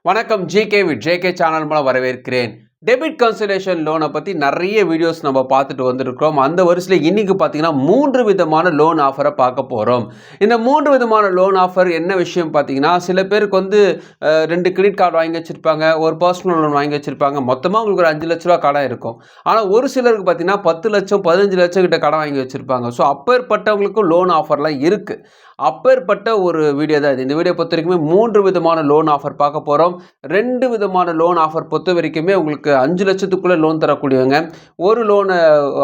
வணக்கம் GK with JK channel மூலம் வரவேற்கிறேன். டெபிட் கன்சலேஷன் லோனை பற்றி நிறைய வீடியோஸ் நம்ம பார்த்துட்டு வந்திருக்கிறோம். அந்த வரிசையில் இன்றைக்கி பார்த்தீங்கன்னா 3 விதமான லோன் ஆஃபரை பார்க்க போகிறோம். இந்த 3 விதமான லோன் ஆஃபர் என்ன விஷயம் பார்த்தீங்கன்னா, சில பேருக்கு வந்து 2 கிரெடிட் கார்டு வாங்கி வச்சுருப்பாங்க, ஒரு பர்சனல் லோன் வாங்கி வச்சுருப்பாங்க. மொத்தமாக உங்களுக்கு ஒரு 5 லட்ச ரூபா கடன் இருக்கும். ஆனால் ஒரு சிலருக்கு பார்த்தீங்கன்னா 10 லட்சம் 15 லட்சம் கிட்ட கடன் வாங்கி வச்சுருப்பாங்க. ஸோ அப்பேற்பட்டவங்களுக்கும் லோன் ஆஃபர்லாம் இருக்குது. அப்பேற்பட்ட ஒரு வீடியோ தான் இது. இந்த வீடியோ பொறுத்த வரைக்குமே 3 விதமான லோன் ஆஃபர் பார்க்க போகிறோம். 2 விதமான லோன் ஆஃபர் பொறுத்த வரைக்குமே உங்களுக்கு 5 லட்சத்துக்குள்ளே லோன் தரக்கூடியவங்க. ஒரு லோன்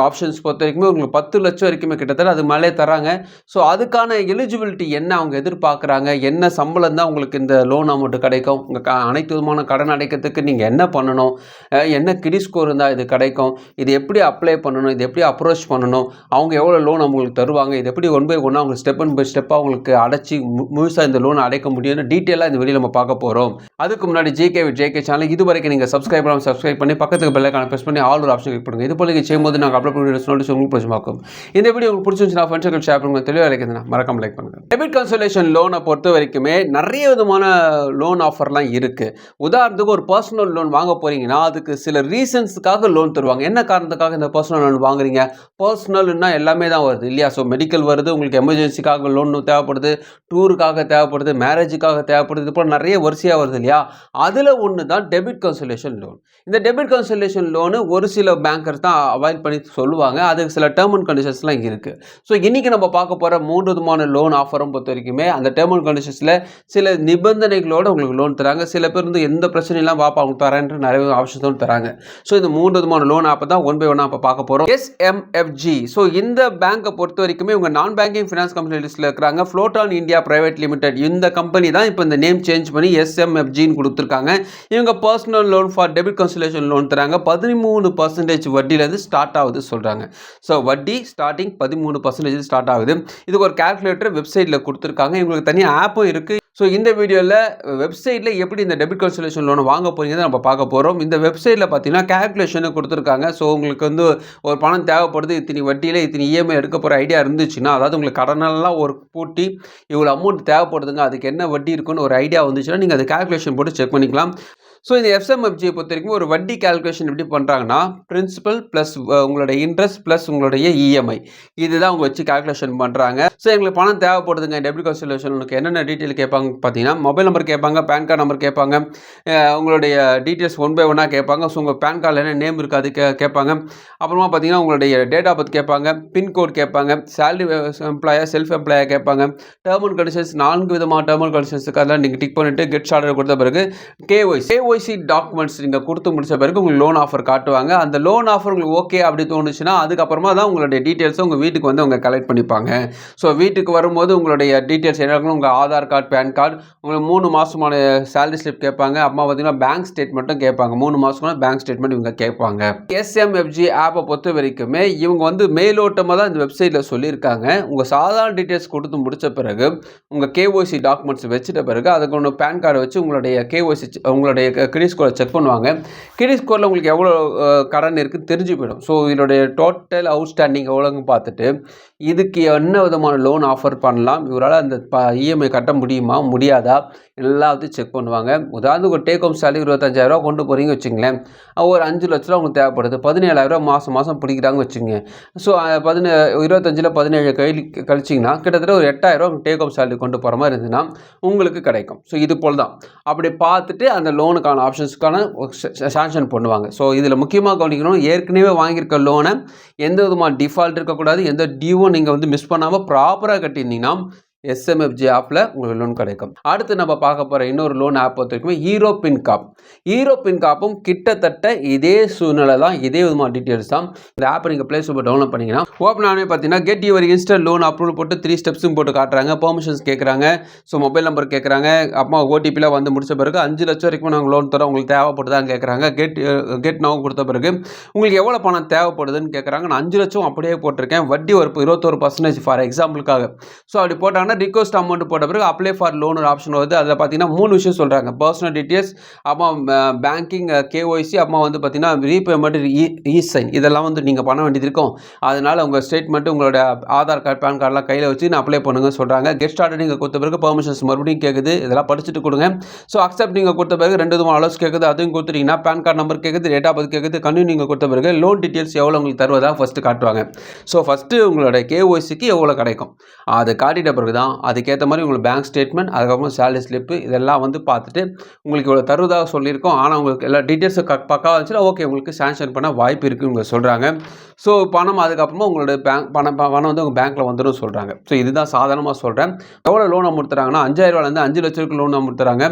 ஆப்ஷன்ஸ் பொறுத்த வரைக்குமே உங்களுக்கு 10 லட்சம் வரைக்குமே கிட்டத்தட்ட அது மேலே தராங்க. ஸோ அதுக்கான எலிஜிபிலிட்டி என்ன அவங்க எதிர்பார்க்குறாங்க, என்ன சம்பளம் தான் உங்களுக்கு இந்த லோன் அமௌண்ட் கிடைக்கும், உங்கள் அனைத்து விதமான கடன் அடைக்கிறதுக்கு நீங்கள் என்ன பண்ணணும், என்ன கிரெடிட் ஸ்கோர் இருந்தால் இது கிடைக்கும், இது எப்படி அப்ளை பண்ணணும், இது எப்படி அப்ரோச் பண்ணணும், அவங்க எவ்வளோ லோன் அவங்களுக்கு தருவாங்க, இது எப்படி ஒன் பை ஒன்னாக அவங்களுக்கு ஸ்டெப் பை ஸ்டெப்பாக உங்களுக்கு அடைச்சி முழுசாக இந்த லோனை அடைக்க முடியும்னு டீட்டெயிலாக இந்த வீடியோ நம்ம பார்க்க போகிறோம். அதுக்கு முன்னாடி ஜேகே வித் ஜேகே சேனல் இது வரைக்கும் நீங்கள் சப்ஸ்கிரைப் பண்ணி பக்கத்துக்கு பெல் ஐகானை ப்ரெஸ் பண்ணி ஆல் ஒரு ஆப்ஷன் கிளிக் பண்ணுங்கள். இது போல நீங்கள் செய்யும்போது நாங்கள் அப்லோட் பண்ணி நோட்டீஸ் உங்களுக்கு பிடிச்சிருக்கும். இந்த வீடியோ உங்களுக்கு பிடிச்சிருந்துச்சுன்னா ஃப்ரெண்ட்ஸுக்கு ஷேர் பண்ணுங்கள். தெளிவாக இருக்குதுன்னா மறக்காம லைக் பண்ணுங்கள். டெபிட் கன்சலேஷன் லோனை பொறுத்த வரைக்குமே நிறைய விதமான லோன் ஆஃபர்லாம் இருக்குது. உதாரணத்துக்கு ஒரு பர்சனல் லோன் வாங்க போகிறீங்கன்னா அதுக்கு சில ரீசன்ஸுக்காக லோன் தருவாங்க. என்ன காரணத்துக்காக இந்த பர்சனல் லோன் வாங்குறீங்க? பர்சனல்னா எல்லாமே தான் வருது இல்லையா? ஸோ மெடிக்கல் வருது, உங்களுக்கு எமர்ஜென்சிக்காக லோன் தேவைப்படுது, டூருக்காக தேவைப்படுது, மேரேஜுக்காக தேவைப்படுது, இது போல் நிறைய வரிசையாக வருது இல்லையா? அதில் ஒன்று தான் டெபிட் கன்சலேஷன் லோன். இந்த டெபிட் கன்சலேஷன் லோனு ஒரு சில பேங்கர்ஸ் தான் அவாய்ட் பண்ணி சொல்லுவாங்க. அதுக்கு சில டேர்ம் அண்ட் கண்டிஷன்ஸ்லாம் இருக்குது. ஸோ இன்றைக்கி நம்ம பார்க்க போகிற 3 விதமான லோன் ஆஃபரும் பொறுத்த வரைக்குமே அந்த டேர்ம் அண்ட் கண்டிஷன்ஸில் சில நிபந்தனைகளோடு உங்களுக்கு லோன் தராங்க. சில பேர் வந்து எந்த பிரச்சனையெல்லாம் பாப்பா அவங்க தரேன்ட்டு நிறைய ஆப்ஷன்ஸும் தராங்க. ஸோ இந்த 3 விதமான லோன் ஆப்பை தான் ஒன் பை ஒன்னாக இப்போ பார்க்க போகிறோம். SMFG. ஸோ இந்த பேங்கை பொறுத்த வரைக்குமே உங்கள் நான் பேங்கிங் ஃபினான்ஸ் கம்பெனி லிஸ்ட்டில் இருக்கிறாங்க. ஃப்ளோட்டான் இந்தியா பிரைவேட் லிமிடெட் இந்த கம்பெனி தான் இப்போ இந்த நேம் சேஞ்ச் பண்ணி SMFGன்னு கொடுத்துருக்காங்க. இவங்க personal loan for debit cancellation loan தராங்க. 13% வட்டியிலேருந்து ஸ்டார்ட் ஆகுது சொல்கிறாங்க. ஸோ வட்டி ஸ்டார்டிங் 13% ஸ்டார்ட் ஆகுது. இதுக்கு ஒரு கால்குலேட்டர் வெப்சைட்டில் கொடுத்துருக்காங்க. இவங்களுக்கு தனியாக ஆப்பும் இருக்குது. ஸோ இந்த வீடியோவில் வெப்சைட்டில் எப்படி இந்த டெபிட் கன்சலேஷன் லோனை வாங்க போகிறீங்க நம்ம பார்க்க போகிறோம். இந்த வெப்சைட்டில் பார்த்தீங்கன்னா கேல்குலேஷனு கொடுத்துருக்காங்க. ஸோ உங்களுக்கு வந்து ஒரு பணம் தேவைப்படுது, இத்தனை வட்டியில் இத்தனை இஎம்ஐ எடுக்க போகிற ஐடியா இருந்துச்சுன்னா, அதாவது உங்களுக்கு கடனெல்லாம் ஒரு பூட்டி இவ்வளோ அமௌண்ட் தேவைப்படுதுங்க, அதுக்கு என்ன வட்டி இருக்குன்னு ஒரு ஐடியா வந்துச்சுன்னா நீங்கள் அந்த கேல்குலேஷன் போட்டு செக் பண்ணிக்கலாம். ஸோ இந்த எஸ்எம்எஃப்ஜியை பொறுத்த வரைக்கும் ஒரு வட்டி கால்குலேஷன் எப்படி பண்ணுறாங்கன்னா, பிரின்சிபல் ப்ளஸ் உங்களுடைய இன்ட்ரெஸ்ட் ப்ளஸ் உங்களுடைய இஎம்ஐ இதுதான் அவங்க வச்சு கால்குலேஷன் பண்ணுறாங்க. ஸோ எங்களுக்கு பணம் தேவைப்படுதுங்க டெபிட் கன்சலேஷனுக்கு என்னென்ன டீட்டெயில் கேட்பாங்க பார்த்தீங்கன்னா, மொபைல் நம்பர் கேட்பாங்க, பேன் கார்டு நம்பர் கேட்பாங்க, உங்களுடைய டீட்டெயில்ஸ் ஒன் பை ஒன்னாக கேட்பாங்க. ஸோ உங்கள் பேன் கார்டில் என்ன நேம் இருக்குது அது கேட்பாங்க. அப்புறமா பார்த்தீங்கன்னா உங்களுடைய டேட் ஆஃப் பர்த் கேட்பாங்க, பின்கோட் கேட்பாங்க, சேலரி எம்ப்ளாயா செல்ஃப் எம்ப்ளாயா கேட்பாங்க, டேர்ம் அண்ட் கண்டிஷன்ஸ் 4 விதமான டேர்ம் அண்ட் கண்டிஷன்ஸுக்கு அதெல்லாம் நீங்கள் டிக் பண்ணிவிட்டு கெட் ஸ்டார்டர் கொடுத்த பிறகு கேஒய்சி டாக்குமெண்ட்ஸ் நீங்கள் கொடுத்து முடிச்ச பிறகு உங்களுக்கு லோன் ஆஃபர் காட்டுவாங்க. அந்த லோன் ஆஃபர் உங்களுக்கு ஓகே அப்படி தோணுச்சுன்னா அதுக்கப்புறமா தான் உங்களுடைய டீட்டெயில்ஸை உங்கள் வீட்டுக்கு வந்து அவங்க கலெக்ட் பண்ணிப்பாங்க. ஸோ வீட்டுக்கு வரும்போது உங்களுடைய டீட்டெயில்ஸ் என்ன இருக்கணும், உங்கள் ஆதார் கார்டு, பேன் கார்டு, உங்களுக்கு 3 மாதமான சேலரி ஸ்லிப் கேட்பாங்க. அப்புறமா பார்த்தீங்கன்னா பேங்க் ஸ்டேட்மெண்ட்டும் கேட்பாங்க. 3 மாதமான பேங்க் ஸ்டேட்மெண்ட் இவங்க கேட்பாங்க. SMFG ஆப்பை பொறுத்த வரைக்குமே இவங்க வந்து மேலோட்டமாக தான் இந்த வெப்சைட்டில் சொல்லியிருக்காங்க. உங்கள் சாதாரண டீட்டெயில்ஸ் கொடுத்து முடித்த பிறகு உங்கள் கேஒய்சி டாக்குமெண்ட்ஸ் வச்சுட்ட பிறகு அதுக்கு ஒன்று பேன் கார்டை வச்சு உங்களுடைய கேஒய்சி உங்களுடைய கிரெடிட் ஸ்கோரை செக் பண்ணுவாங்க. கிரெடிட் ஸ்கோரில் உங்களுக்கு எவ்வளோ கடன் இருக்குன்னு தெரிஞ்சு போயிடும். ஸோ இதனுடைய டோட்டல் அவுட்ஸ்டாண்டிங் எவ்வளோன்னு பார்த்துட்டு இதுக்கு என்ன விதமான லோன் ஆஃபர் பண்ணலாம், இவரால் அந்த இஎம்ஐ கட்ட முடியுமா முடியாதா எல்லாத்தையும் செக் பண்ணுவாங்க. உதாரணத்துக்கு ஒரு டேக் ஹோம் சேலரி 25,000 கொண்டு போகிறீங்க வச்சுங்களேன், ஒரு 5 லட்ச ரூபா உங்களுக்கு தேவைப்படுது, 17,000 மாதம் பிடிக்கிறாங்க வச்சுங்க. ஸோ 25ல் 17 கழிச்சிங்கன்னா கிட்டத்தட்ட ஒரு 8,000 டேக் ஹோம் சேலரி கொண்டு போகிற மாதிரி இருந்துச்சுன்னா உங்களுக்கு கிடைக்கும். ஸோ இது போல் தான் அப்படி பார்த்துட்டு அந்த லோனுக்கான ஆப்ஷன்ஸ்க்கான சாங்ஷன் பண்ணுவாங்க. ஸோ இதில் முக்கியமாக கவனிக்கணும், ஏற்கனவே வாங்கியிருக்க லோனை எந்த விதமான டிஃபால்ட் இருக்கக்கூடாது, எந்த டியூவும் நீங்கள் வந்து மிஸ் பண்ணாமல் ப்ராப்பராக கட்டியிருந்தீங்கன்னா SMFG ஆப்பில் உங்களுக்கு லோன் கிடைக்கும். அடுத்து நம்ம பார்க்க போகிற இன்னொரு லோன் ஆப் பொறுத்த வரைக்கும் ஹீரோ பின்காப். ஹீரோ பின்காப்பும் கிட்டத்தட்ட இதே சூழ்நிலை தான், இதே விதமான டீட்டெயில்ஸ் தான். இந்த ஆப்பை நீங்கள் ப்ளே ஸ்டோரில் டவுன்லோட் பண்ணிங்கன்னா ஓப்பன் ஆனே பார்த்தீங்கன்னா get your instant loan approval போட்டு 3 ஸ்டெப்ஸும் போட்டு காட்டுறாங்க. பெர்மிஷன்ஸ் கேட்குறாங்க, ஸோ மொபைல் நம்பர் கேட்குறாங்க, அப்புறமா OTPலாம் வந்து முடிச்ச பிறகு 5 லட்சம் வரைக்கும் நாங்கள் லோன் தரோம், உங்களுக்கு தேவைப்படுதான்னு கேட்குறாங்க. கெட் நவ் கொடுத்த பிறகு உங்களுக்கு எவ்வளோ பணம் தேவைப்படுதுன்னு கேட்குறாங்க. நான் 5 லட்சம் அப்படியே போட்டிருக்கேன், வட்டி ஒரு 21% ஃபார் எக்ஸாம்பிளுக்காக. ஸோ அப்படி போட்டாங்கன்னா பண்ணால் ரிக்வஸ்ட் அமௌண்ட் போட்ட பிறகு அப்ளை ஃபார் லோன் ஒரு ஆப்ஷன் வருது. அதில் பார்த்தீங்கன்னா 3 விஷயம் சொல்கிறாங்க. பர்சனல் டீட்டெயில்ஸ், அப்புறம் பேங்கிங், கேஒய்சி, அப்புறமா வந்து பார்த்தீங்கன்னா ரீபேமெண்ட், இ-சைன் இதெல்லாம் வந்து நீங்கள் பண்ண வேண்டியது இருக்கும். அதனால் உங்கள் ஸ்டேட்மெண்ட், உங்களோட ஆதார் கார்டு, பேன் கார்டெலாம் கையில் வச்சு நான் அப்ளை பண்ணுங்க சொல்கிறாங்க. கெட் ஸ்டார்டட் நீங்கள் கொடுத்த பிறகு பெர்மிஷன்ஸ் மறுபடியும் கேட்குது. இதெல்லாம் படிச்சுட்டு கொடுங்க. ஸோ அக்செப்ட் நீங்கள் கொடுத்த பிறகு 2 விதமான அலோஸ் கேட்குது. அதுவும் கொடுத்துட்டீங்கன்னா பேன் கார்டு நம்பர் கேட்குது, டேட் ஆஃப் பர்த் கேட்குது. கன்டினியூ நீங்கள் கொடுத்த பிறகு லோன் டீட்டெயில்ஸ் எவ்வளோ உங்களுக்கு தருவதாக ஃபஸ்ட்டு காட்டுவாங்க. ஸோ ஃபஸ்ட்டு உங்களோட கேஒய்சிக்கு எவ்வளோ கிடைக்கும் அதை காட்டிட்ட பிறகு தான் அதுக்கேற்ற மாதிரி உங்களுக்கு பேங்க் ஸ்டேட்மெண்ட், அதுக்கப்புறம் சேலரி ஸ்லிப்பு இதெல்லாம் வந்து பார்த்துட்டு உங்களுக்கு இவ்வளோ தருவதாக சொல்லியிருக்கோம். ஆனால் உங்களுக்கு எல்லா டீட்டெயில்ஸும் பக்காவாக இருந்துச்சுன்னா ஓகே உங்களுக்கு சேங்ஷன் பண்ண வாய்ப்பு இருக்குன்னு உங்களுக்கு சொல்கிறாங்க. ஸோ பணம் அதுக்கப்புறமா உங்களோட பணம் வந்து உங்கள் பேங்க்கில் வந்துடும் சொல்கிறாங்க. ஸோ இதுதான் சாதாரணமாக சொல்கிறேன். எவ்வளோ லோன் அமுத்துறாங்கன்னா 5,000 ரூபாயிலேருந்து 5 லட்ச ரூபாய்க்கு லோன் அமுத்துறாங்க.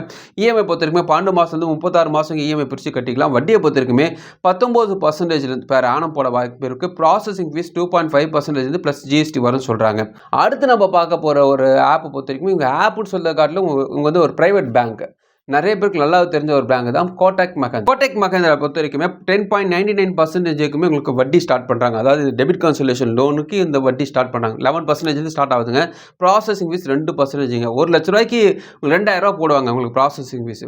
இஎம்ஐ பொறுத்த வரைக்குமே 12 மாதத்துலேருந்து 36 மாதம் இஎம்ஐ பிரித்து கட்டிக்கலாம். வட்டியை பொறுத்த வரைக்குமே 19% பேர் ஆனம் போட வாய்ப்பு இருக்குது. ப்ராசஸிங் ஃபீஸ் 2.5% ப்ளஸ் ஜிஎஸ்டி வரும்னு சொல்கிறாங்க. அடுத்து நம்ம பார்க்க போகிற ஒரு ஆப்பை பொறுத்த வரைக்கும் இவங்க ஆப்புன்னு சொல்ல காட்டிலும் இவங்க வந்து ஒரு ப்ரைவேட் பேங்க். நிறைய பேருக்கு நல்லா தெரிஞ்ச ஒரு பேங்க் தான் கோடக் மஹிந்திரா. கோடக் மஹிந்திரா பொறுத்த வரைக்குமே 10.99% உங்களுக்கு வட்டி ஸ்டார்ட் பண்ணுறாங்க. அதாவது டெபிட் கன்சல்டேஷன் லோனுக்கு இந்த வட்டி ஸ்டார்ட் பண்ணுறாங்க. 11% ஸ்டார்ட் ஆகுதுங்க. Processing fees 2%. 1 லட்ச ரூபாய்க்கு 2,000 ரூபா போடுவாங்க உங்களுக்கு ப்ராசஸிங் ஃபீஸ்.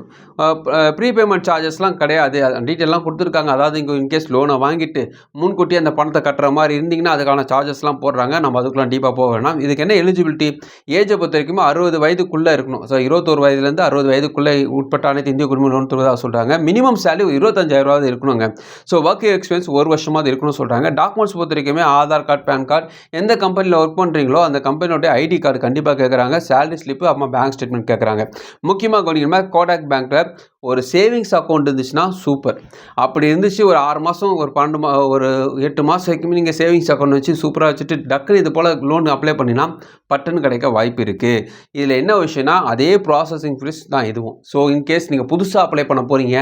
ப்ரீபேமெண்ட் சார்ஜஸ்லாம் கிடையாது. டீட்டெயிலாம் கொடுத்துருக்காங்க. அதாவது இங்கே இன்கேஸ் லோனை வாங்கிட்டு முன்கூட்டியே அந்த பணத்தை கட்டுற மாதிரி இருந்தீங்கன்னா அதுக்கான சார்ஜஸ்லாம் போடுறாங்க. நம்ம அதுக்குலாம் டீப்பாக போக வேணாம். இதுக்கு என்ன எலிஜிபிலிட்டி, ஏஜை பொறுத்த வரைக்குமே 60 வயதுக்குள்ளே இருக்கணும். ஸோ 21 வயதுலேருந்து 60 வயதுக்குள்ளே உட்பட்ட அனைத்து இந்திய குடும்ப லோன் தருவதாக சொல்கிறாங்க. மினிமம் சேலரி 25,000 இருக்கணுங்க. ஸோ ஒர்க் எக்ஸ்பீரியன்ஸ் 1 வருஷமாவது இருக்கணும்னு சொல்கிறாங்க. டாக்குமெண்ட்ஸ் பொறுத்த வரைக்குமே ஆதார் கார்டு, பேன் கார்டு, எந்த கம்பெனியில் ஒர்க் பண்ணுறீங்களோ அந்த கம்பெனியோட ஐடி கார்டு கண்டிப்பாக கேட்குறாங்க. சேலரி ஸ்லிப்பு, அப்புறம் பேங்க் ஸ்டேட்மெண்ட் கேட்குறாங்க. முக்கியமாக கவனிக்கணுமா, கோடக் பேங்க்கில் ஒரு சேவிங்ஸ் அக்கௌண்ட் இருந்துச்சுன்னா சூப்பர். அப்படி இருந்துச்சு ஒரு 6 மாதம், ஒரு 12 ஒரு 8 மாதம் வரைக்கும் நீங்கள் சேவிங்ஸ் அக்கௌண்ட் வச்சு சூப்பராக வச்சுட்டு டக்குன்னு இது போல் லோன் அப்ளை பண்ணினா பட்டுன்னு கிடைக்க வாய்ப்பு இருக்குது. இதில் என்ன விஷயம்னா அதே ப்ராசஸிங் ஃபீஸ் தான் இதுவும். ஸோ இன்கேஸ் நீங்கள் புதுசாக அப்ளை பண்ண போகிறீங்க,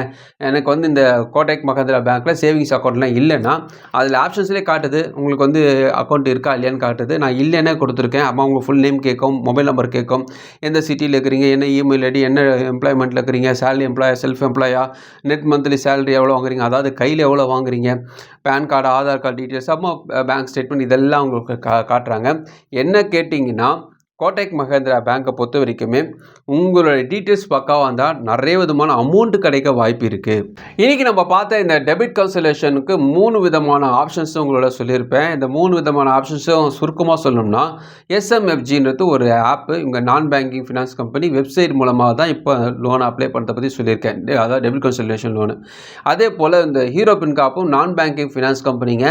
எனக்கு வந்து இந்த கோடக் மஹிந்திரா பேங்க்கில் சேவிங்ஸ் அக்கௌண்ட்லாம் இல்லைன்னா அதில் ஆப்ஷன்ஸ்லேயே காட்டுது உங்களுக்கு வந்து அக்கௌண்ட் இருக்கா இல்லையான்னு காட்டுது. நான் இல்லைன்னே கொடுத்துருக்கேன். அம்மா உங்கள் ஃபுல் நேம் கேட்கும், மொபைல் நம்பர் கேட்கும், எந்த சிட்டியில் இருக்கிறீங்க, என்ன இமெயில் ஐடி, என்ன எம்ப்ளாய்மெண்ட்டில் இருக்கிறீங்க, சேலரி எம்ப்ளாய், செல்ஃப் எம்ப்ளாயா, நெட் மந்த்லி சேலரி எவ்வளோ வாங்குறீங்க, அதாவது கையில் எவ்வளோ வாங்குறீங்க, PAN card, Aadhaar card details, அப்புறம் பேங்க் ஸ்டேட்மெண்ட் இதெல்லாம் உங்களுக்கு காட்டுறாங்க. என்ன கேட்டிங்கன்னா கோடக் மஹிந்திரா பேங்க்கை பொறுத்த வரைக்குமே உங்களோட டீட்டெயில்ஸ் பக்காவாக இருந்தால் நிறைய விதமான அமௌண்ட் கிடைக்க வாய்ப்பு இருக்குது. இன்றைக்கி நம்ம பார்த்த இந்த டெபிட் கன்சல்டேஷனுக்கு 3 விதமான ஆப்ஷன்ஸும் உங்களோட சொல்லியிருப்பேன். இந்த 3 விதமான ஆப்ஷன்ஸும் சுருக்கமாக சொல்லணும்னா எஸ்எம்எஃப்ஜின்றது ஒரு ஆப்பு. இவங்க நான் பேங்கிங் ஃபினான்ஸ் கம்பெனி வெப்சைட் மூலமாக தான் இப்போ லோன் அப்ளை பண்ணுறத பற்றி சொல்லியிருக்கேன். அதாவது டெபிட் கன்சல்டேஷன் லோனு. அதே போல் இந்த ஹீரோ பின்காப்பும் நான் பேங்கிங் ஃபினான்ஸ் கம்பெனிங்க.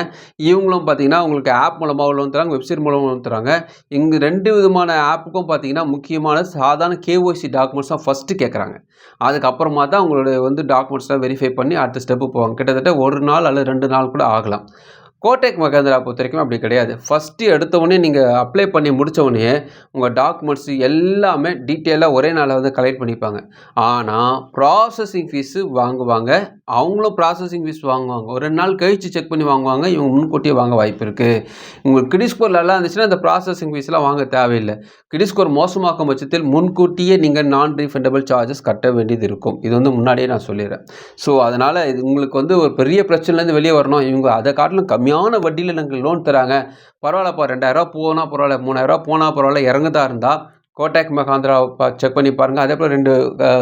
இவங்களும் பார்த்தீங்கன்னா உங்களுக்கு ஆப் மூலமாக லோன் தராங்க, வெப்சைட் மூலமாக லோன் தராங்க. இங்கே 2 விதமான ஆப்புக்கும் பார்த்தீங்கன்னா முக்கியமான சாதாரண கேஒய்சி டாக்குமெண்ட்ஸ் தான் ஃபஸ்ட்டு கேட்குறாங்க. அதுக்கப்புறமா தான் உங்களுடைய வந்து டாக்குமெண்ட்ஸ்லாம் வெரிஃபை பண்ணி அடுத்த ஸ்டெப்பு போவாங்க. கிட்டத்தட்ட 1 நாள் அல்லது 2 நாள் கூட ஆகலாம். கோடக் மஹிந்திரா பொறுத்த வரைக்கும் அப்படி கிடையாது. ஃபஸ்ட்டு எடுத்தவுடனே நீங்கள் அப்ளை பண்ணி முடித்தவுடனே உங்கள் டாக்குமெண்ட்ஸ் எல்லாமே டீட்டெயிலாக ஒரே நாளில் வந்து கலெக்ட் பண்ணிப்பாங்க. ஆனால் ப்ராசஸிங் ஃபீஸு வாங்குவாங்க. அவங்களும் ப்ராசஸிங் ஃபீஸ் வாங்குவாங்க. ஒரு 2 நாள் கழித்து செக் பண்ணி வாங்குவாங்க. இவங்க முன்கூட்டியே வாங்க வாய்ப்பு இருக்குது. உங்களுக்கு கிரெடிட் ஸ்கோர் நல்லா இருந்துச்சுன்னா இந்த ப்ராசஸிங் ஃபீஸ்லாம் வாங்க தேவையில்லை. கிரெடிட் ஸ்கோர் மோசமாக்கும் பட்சத்தில் முன்கூட்டியே நீங்கள் நான் ரீஃபண்டபிள் சார்ஜஸ் கட்ட வேண்டியது இருக்கும். இது வந்து முன்னாடியே நான் சொல்லிடுறேன். ஸோ அதனால் இது உங்களுக்கு வந்து ஒரு பெரிய பிரச்சனைலேருந்து வெளியே வரணும். இவங்க அதை காட்டிலும் கம்மியான வட்டியில் எனக்கு லோன் தராங்க, பரவாயில்லப்பா 2,000 ரூபா போனால் பரவாயில்ல, 3,000 ரூபா போனால் பரவாயில்ல, இறங்குதா இருந்தால் கோடக் மஹிந்திரா செக் பண்ணி பாருங்கள். அதே போல்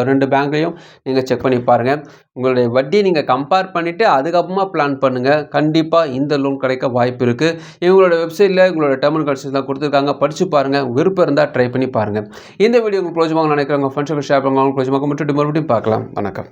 2 பேங்க்லையும் நீங்கள் செக் பண்ணி பாருங்கள். உங்களுடைய வட்டியை நீங்கள் கம்பேர் பண்ணிவிட்டு அதுக்கப்புறமா பிளான் பண்ணுங்கள். கண்டிப்பாக இந்த லோன் கிடைக்க வாய்ப்பு இருக்குது. இவங்களோட வெப்சைட்டில் உங்களோட டேர்ம் அண்ட் கண்டிஷன்ஸ்லாம் கொடுத்துருக்காங்க. படித்து பாருங்கள். விருப்பம் இருந்தால் ட்ரை பண்ணி பாருங்கள். இந்த வீடியோ உங்களுக்கு பிரோஜனமாக நினைக்கிறவங்க ஃப்ரெண்ட்ஸுக்கு ஷேர் பண்ணுவாங்க. பிரோஜனமாக மறுபடியும் பார்க்கலாம். வணக்கம்.